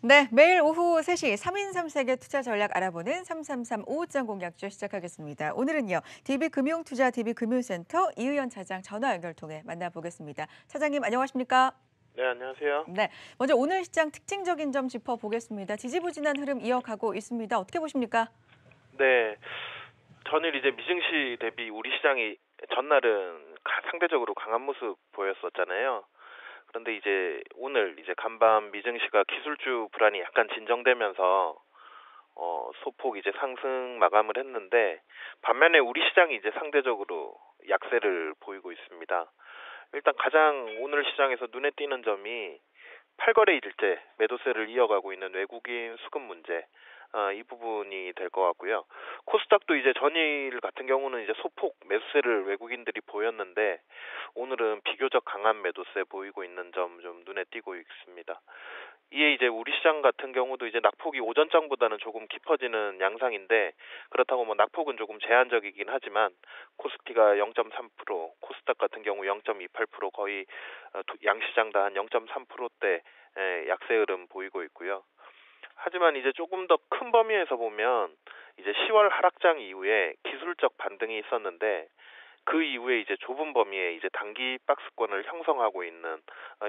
네, 매일 오후 3시 3인 3색의 투자 전략 알아보는 333 오후장 공략주 시작하겠습니다. 오늘은요, DB금융투자 DB금융센터 이의연 차장 전화 연결 통해 만나보겠습니다. 차장님 안녕하십니까? 네, 안녕하세요. 네, 먼저 오늘 시장 특징적인 점 짚어보겠습니다. 지지부진한 흐름 이어가고 있습니다. 어떻게 보십니까? 네, 전일 이제 미증시 대비 우리 시장이 전날은 상대적으로 강한 모습 보였었잖아요. 그런데 이제 오늘 이제 간밤 미증시가 기술주 불안이 약간 진정되면서 소폭 이제 상승 마감을 했는데 반면에 우리 시장이 이제 상대적으로 약세를 보이고 있습니다. 일단 가장 오늘 시장에서 눈에 띄는 점이 8거래일째 매도세를 이어가고 있는 외국인 수급 문제, 이 부분이 될 것 같고요. 코스닥도 이제 전일 같은 경우는 이제 소폭 매수세를 외국인들이 보였는데 오늘은 비교적 강한 매도세 보이고 있는 점 좀 눈에 띄고 있습니다. 이에 이제 우리 시장 같은 경우도 이제 낙폭이 오전장보다는 조금 깊어지는 양상인데 그렇다고 뭐 낙폭은 조금 제한적이긴 하지만 코스피가 0.3%, 코스닥 같은 경우 0.28% 거의 양시장 다 한 0.3%대 약세 흐름 보이고 있고요. 하지만 이제 조금 더 큰 범위에서 보면 이제 10월 하락장 이후에 기술적 반등이 있었는데 그 이후에 이제 좁은 범위에 이제 단기 박스권을 형성하고 있는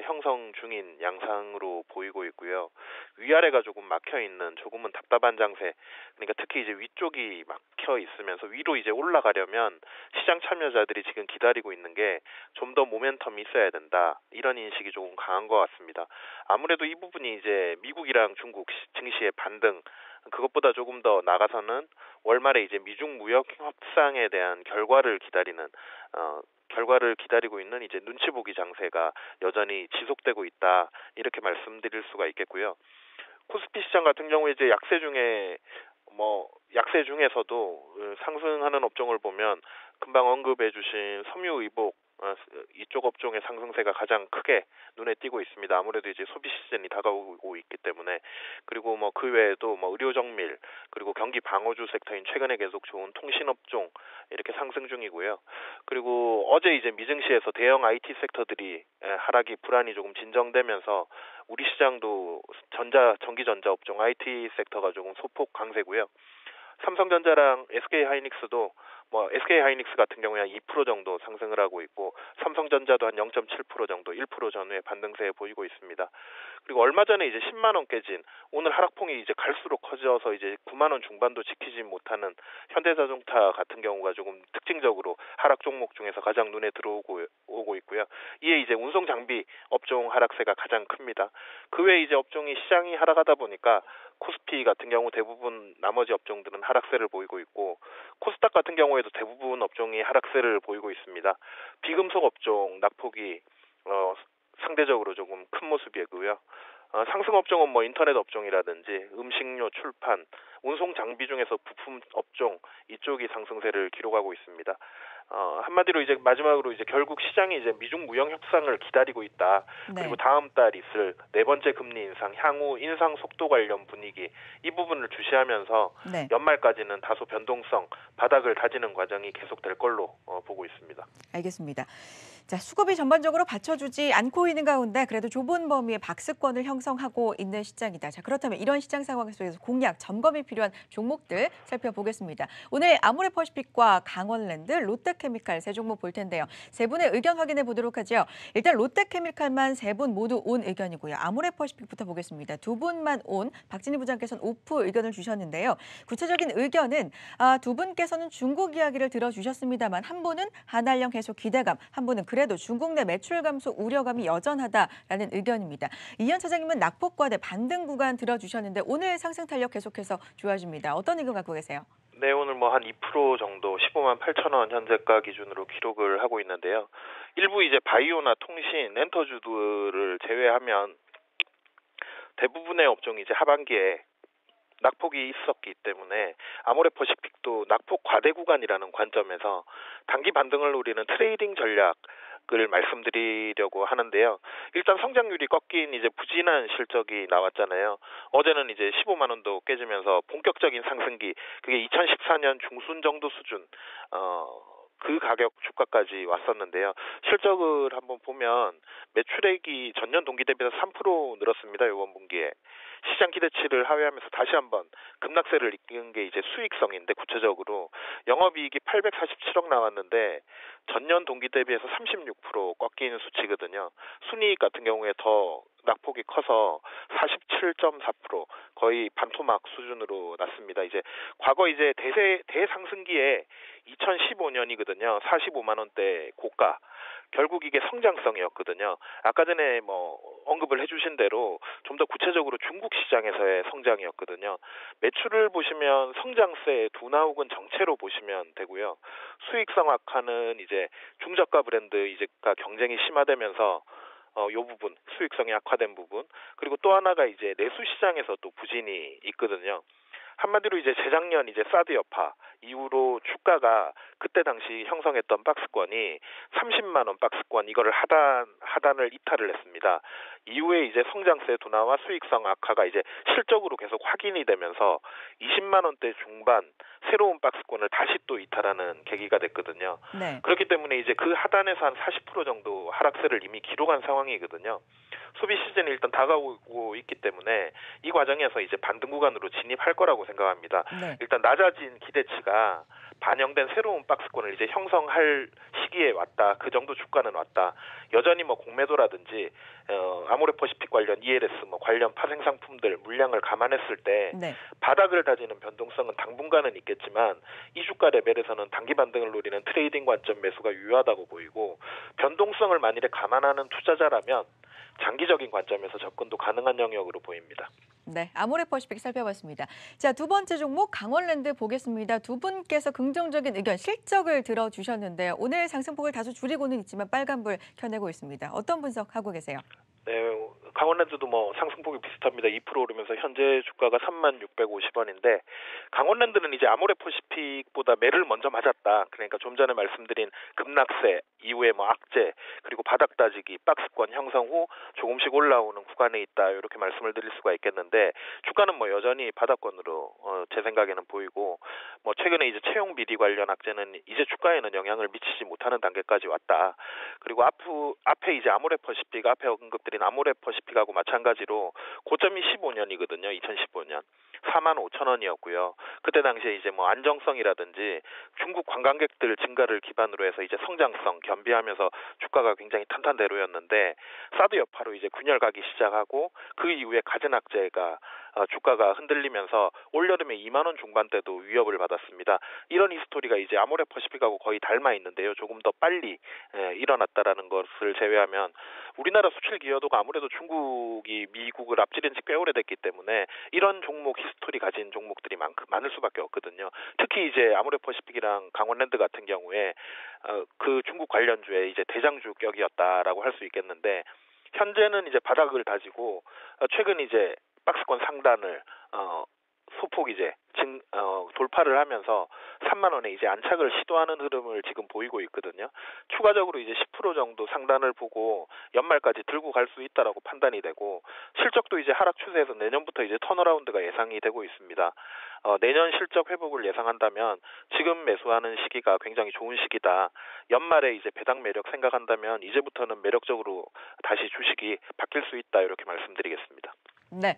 형성 중인 양상으로 보이고 있고요. 위아래가 조금 막혀 있는 조금은 답답한 장세. 그러니까 특히 이제 위쪽이 막혀 있으면서 위로 이제 올라가려면 시장 참여자들이 지금 기다리고 있는 게 좀 더 모멘텀이 있어야 된다. 이런 인식이 조금 강한 것 같습니다. 아무래도 이 부분이 이제 미국이랑 중국 증시의 반등 그것보다 조금 더 나가서는 월말에 이제 미중 무역 협상에 대한 결과를 기다리고 있는 이제 눈치 보기 장세가 여전히 지속되고 있다. 이렇게 말씀드릴 수가 있겠고요. 코스피 시장 같은 경우에 이제 약세 중에서도 상승하는 업종을 보면 금방 언급해 주신 섬유의복 이쪽 업종의 상승세가 가장 크게 눈에 띄고 있습니다. 아무래도 이제 소비 시즌이 다가오고 있기 때문에 그리고 뭐 그 외에도 뭐 의료정밀 그리고 경기 방어주 섹터인 최근에 계속 좋은 통신업종 이렇게 상승 중이고요. 그리고 어제 이제 미증시에서 대형 IT 섹터들이 하락이 불안이 조금 진정되면서 우리 시장도 전기전자 업종 IT 섹터가 조금 소폭 강세고요. 삼성전자랑 SK하이닉스도 SK하이닉스 같은 경우에 한 2% 정도 상승을 하고 있고 삼성전자도 한 0.7% 정도 1% 전후의 반등세 보이고 있습니다. 그리고 얼마 전에 이제 10만 원 깨진 오늘 하락폭이 이제 갈수록 커져서 이제 9만 원 중반도 지키지 못하는 현대자동차 같은 경우가 조금 특징적으로 하락 종목 중에서 가장 눈에 들어오고 있고요. 이에 이제 운송 장비 업종 하락세가 가장 큽니다. 그 외에 이제 업종이 시장이 하락하다 보니까 코스피 같은 경우 대부분 나머지 업종들은 하락세를 보이고 있고 코스닥 같은 경우에도 대부분 업종이 하락세를 보이고 있습니다. 비금속 업종 낙폭이 상대적으로 조금 큰 모습이고요. 상승 업종은 뭐 인터넷 업종이라든지 음식료, 출판, 운송 장비 중에서 부품 업종 이쪽이 상승세를 기록하고 있습니다. 한마디로 이제 마지막으로 이제 결국 시장이 이제 미중 무역 협상을 기다리고 있다. 네. 그리고 다음 달 있을 네 번째 금리 인상, 향후 인상 속도 관련 분위기 이 부분을 주시하면서 네. 연말까지는 다소 변동성, 바닥을 다지는 과정이 계속될 걸로 보고 있습니다. 알겠습니다. 자, 수급이 전반적으로 받쳐주지 않고 있는 가운데 그래도 좁은 범위의 박스권을 형성하고 있는 시장이다. 자, 그렇다면 이런 시장 상황 속에서 공략, 점검이 필요한 종목들 살펴보겠습니다. 오늘 아모레퍼시픽과 강원랜드, 롯데케미칼 세 종목 볼 텐데요. 세 분의 의견 확인해 보도록 하죠. 일단 롯데케미칼만 세 분 모두 온 의견이고요. 아모레퍼시픽부터 보겠습니다. 두 분만 온 박진희 부장께서는 오프 의견을 주셨는데요. 구체적인 의견은 두 분께서는 중국 이야기를 들어주셨습니다만 한 분은 한한령 계속 기대감, 한 분은 그래도 중국 내 매출 감소 우려감이 여전하다라는 의견입니다. 이현 차장님은 낙폭 과대 반등 구간 들어주셨는데 오늘 상승 탄력 계속해서 좋아집니다. 어떤 의견 갖고 계세요? 네, 오늘 뭐 한 2% 정도 15만 8천 원 현재가 기준으로 기록을 하고 있는데요. 일부 이제 바이오나 통신, 엔터주들을 제외하면 대부분의 업종이 이제 하반기에 낙폭이 있었기 때문에 아모레퍼시픽도 낙폭 과대 구간이라는 관점에서 단기 반등을 노리는 트레이딩 전략을 말씀드리려고 하는데요. 일단 성장률이 꺾인 이제 부진한 실적이 나왔잖아요. 어제는 이제 15만 원도 깨지면서 본격적인 상승기 그게 2014년 중순 정도 수준 그 가격 주가까지 왔었는데요. 실적을 한번 보면 매출액이 전년 동기 대비해서 3% 늘었습니다. 이번 분기에. 시장 기대치를 하회하면서 다시 한번 급락세를 이끈 게 이제 수익성인데, 구체적으로 영업이익이 847억 나왔는데 전년 동기 대비해서 36% 꺾인 수치거든요. 순이익 같은 경우에 더 낙폭이 커서 47.4%, 거의 반토막 수준으로 났습니다. 이제 과거 이제 대상승기에 2015년이거든요. 45만 원대 고가. 결국 이게 성장성이었거든요. 아까 전에 뭐 언급을 해주신 대로 좀 더 구체적으로 중국 시장에서의 성장이었거든요. 매출을 보시면 성장세 둔화 혹은 정체로 보시면 되고요. 수익성 악화는 이제 중저가 브랜드 이제가 경쟁이 심화되면서 요 부분, 수익성이 악화된 부분, 그리고 또 하나가 이제 내수 시장에서 또 부진이 있거든요. 한마디로 이제 재작년 이제 사드 여파 이후로 주가가 그때 당시 형성했던 박스권이 30만 원 박스권, 이거를 하단을 이탈을 했습니다. 이후에 이제 성장세 둔화와 수익성 악화가 이제 실적으로 계속 확인이 되면서 20만 원대 중반 새로운 박스권을 다시 또 이탈하는 계기가 됐거든요. 네. 그렇기 때문에 이제 그 하단에서 한 40% 정도 하락세를 이미 기록한 상황이거든요. 소비 시즌이 일단 다가오고 있기 때문에 이 과정에서 이제 반등 구간으로 진입할 거라고 생각합니다. 네. 일단 낮아진 기대치가 반영된 새로운 박스권을 이제 형성할 시기에 왔다. 그 정도 주가는 왔다. 여전히 뭐 공매도라든지 아모레퍼시픽 관련 ELS 뭐 관련 파생 상품들 물량을 감안했을 때 네. 바닥을 다지는 변동성은 당분간은 있겠지만 이 주가 레벨에서는 단기 반등을 노리는 트레이딩 관점 매수가 유효하다고 보이고, 변동성을 만일에 감안하는 투자자라면 장기적인 관점에서 접근도 가능한 영역으로 보입니다. 네, 아모레퍼시픽 살펴봤습니다. 자, 두 번째 종목 강원랜드 보겠습니다. 두 분께서 긍정적인 의견, 실적을 들어주셨는데요. 오늘 상승폭을 다소 줄이고는 있지만 빨간불 켜내고 있습니다. 어떤 분석하고 계세요? 네, 강원랜드도 뭐 상승폭이 비슷합니다. 2% 오르면서 현재 주가가 3650원인데, 강원랜드는 이제 아모레퍼시픽보다 매를 먼저 맞았다. 그러니까 좀 전에 말씀드린 급락세 이후에 뭐 악재, 그리고 바닥 다지기, 박스권 형성 후 조금씩 올라오는 구간에 있다. 이렇게 말씀을 드릴 수가 있겠는데, 주가는 뭐 여전히 바닥권으로 제 생각에는 보이고, 뭐 최근에 이제 채용 비리 관련 악재는 이제 주가에는 영향을 미치지 못하는 단계까지 왔다. 그리고 앞에 이제 아모레퍼시픽, 앞에 언급드린 아모레퍼시픽하고 마찬가지로 고점이 15년이거든요. 2015년 4만 5천 원이었고요. 그때 당시에 이제 뭐 안정성이라든지 중국 관광객들 증가를 기반으로 해서 이제 성장성 겸비하면서 주가가 굉장히 탄탄대로였는데, 사드 여파로 이제 균열가기 시작하고 그 이후에 가진 악재가 주가가 흔들리면서 올여름에 2만 원 중반대도 위협을 받았습니다. 이런 히스토리가 이제 아모레퍼시픽하고 거의 닮아 있는데요. 조금 더 빨리 일어났다라는 것을 제외하면 우리나라 수출 기여도가 아무래도 중국이 미국을 앞지른 지 꽤 오래됐기 때문에 이런 종목 히스토리 가진 종목들이 많을 수밖에 없거든요. 특히 이제 아모레퍼시픽이랑 강원랜드 같은 경우에 그 중국 관련주의 이제 대장주격이었다라고 할 수 있겠는데, 현재는 이제 바닥을 다지고 최근 이제 박스권 상단을 소폭 이제 돌파를 하면서 3만 원에 이제 안착을 시도하는 흐름을 지금 보이고 있거든요. 추가적으로 이제 10% 정도 상단을 보고 연말까지 들고 갈 수 있다라고 판단이 되고, 실적도 이제 하락 추세에서 내년부터 이제 턴어라운드가 예상이 되고 있습니다. 내년 실적 회복을 예상한다면 지금 매수하는 시기가 굉장히 좋은 시기다. 연말에 이제 배당 매력 생각한다면 이제부터는 매력적으로 다시 주식이 바뀔 수 있다. 이렇게 말씀드리겠습니다. 네.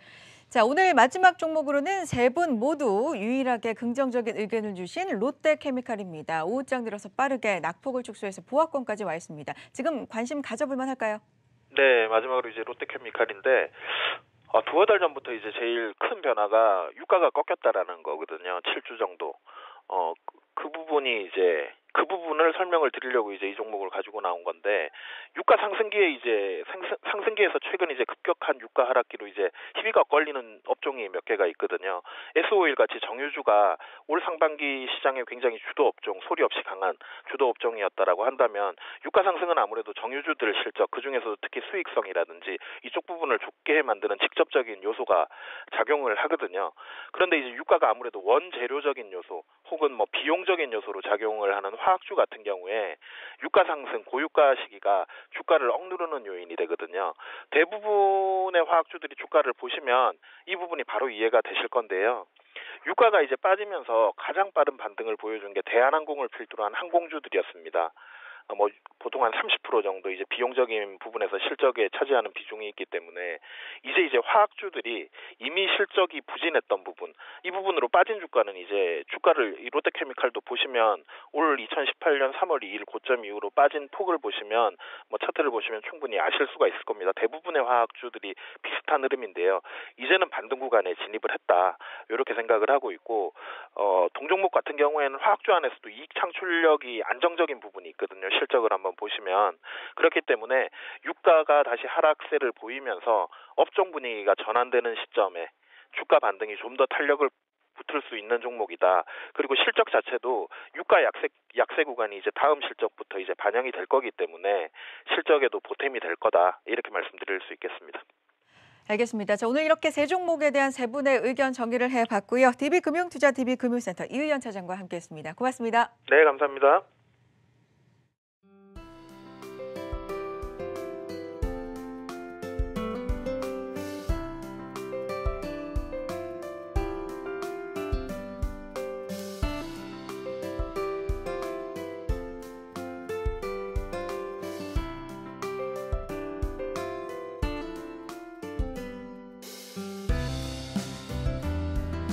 자, 오늘 마지막 종목으로는 세 분 모두 유일하게 긍정적인 의견을 주신 롯데케미칼입니다. 오후장 들어서 빠르게 낙폭을 축소해서 보합권까지 와 있습니다. 지금 관심 가져볼 만할까요? 네, 마지막으로 이제 롯데케미칼인데, 두어 달 전부터 이제 제일 큰 변화가 유가가 꺾였다라는 거거든요. 7주 정도. 그 부분을 설명을 드리려고 이제 이 종목을 가지고 나온 건데, 유가 상승기에 이제 상승기에서 최근 이제 급격한 유가 하락기로 이제 희비가 걸리는 업종이 몇 개가 있거든요. S-오일 같이 정유주가 올 상반기 시장에 굉장히 주도 업종, 소리 없이 강한 주도 업종이었다라고 한다면, 유가 상승은 아무래도 정유주들 실적, 그 중에서도 특히 수익성이라든지 이쪽 부분을 좋게 만드는 직접적인 요소가 작용을 하거든요. 그런데 이제 유가가 아무래도 원재료적인 요소 혹은 뭐 비용적인 요소로 작용을 하는 화학주 같은 경우에 유가 상승, 고유가 시기가 주가를 억누르는 요인이 되거든요. 대부분의 화학주들이 주가를 보시면 이 부분이 바로 이해가 되실 건데요. 유가가 이제 빠지면서 가장 빠른 반등을 보여준 게 대한항공을 필두로 한 항공주들이었습니다. 뭐 보통 한 30% 정도 이제 비용적인 부분에서 실적에 차지하는 비중이 있기 때문에 이제 화학주들이 이미 실적이 부진했던 부분, 이 부분으로 빠진 주가는 이제 주가를 이 롯데케미칼도 보시면 올 2018년 3월 2일 고점 이후로 빠진 폭을 보시면 뭐 차트를 보시면 충분히 아실 수가 있을 겁니다. 대부분의 화학주들이 비슷한 흐름인데요. 이제는 반등 구간에 진입을 했다. 이렇게 생각을 하고 있고 동종목 같은 경우에는 화학주 안에서도 이익 창출력이 안정적인 부분이 있거든요. 실적을 한번 보시면. 그렇기 때문에 유가가 다시 하락세를 보이면서 업종 분위기가 전환되는 시점에 주가 반등이 좀 더 탄력을 붙을 수 있는 종목이다. 그리고 실적 자체도 유가 약세 구간이 이제 다음 실적부터 이제 반영이 될 거기 때문에 실적에도 보탬이 될 거다. 이렇게 말씀드릴 수 있겠습니다. 알겠습니다. 자, 오늘 이렇게 세 종목에 대한 세 분의 의견 정리를 해봤고요. DB금융투자 DB금융센터 이의연 차장과 함께했습니다. 고맙습니다. 네, 감사합니다.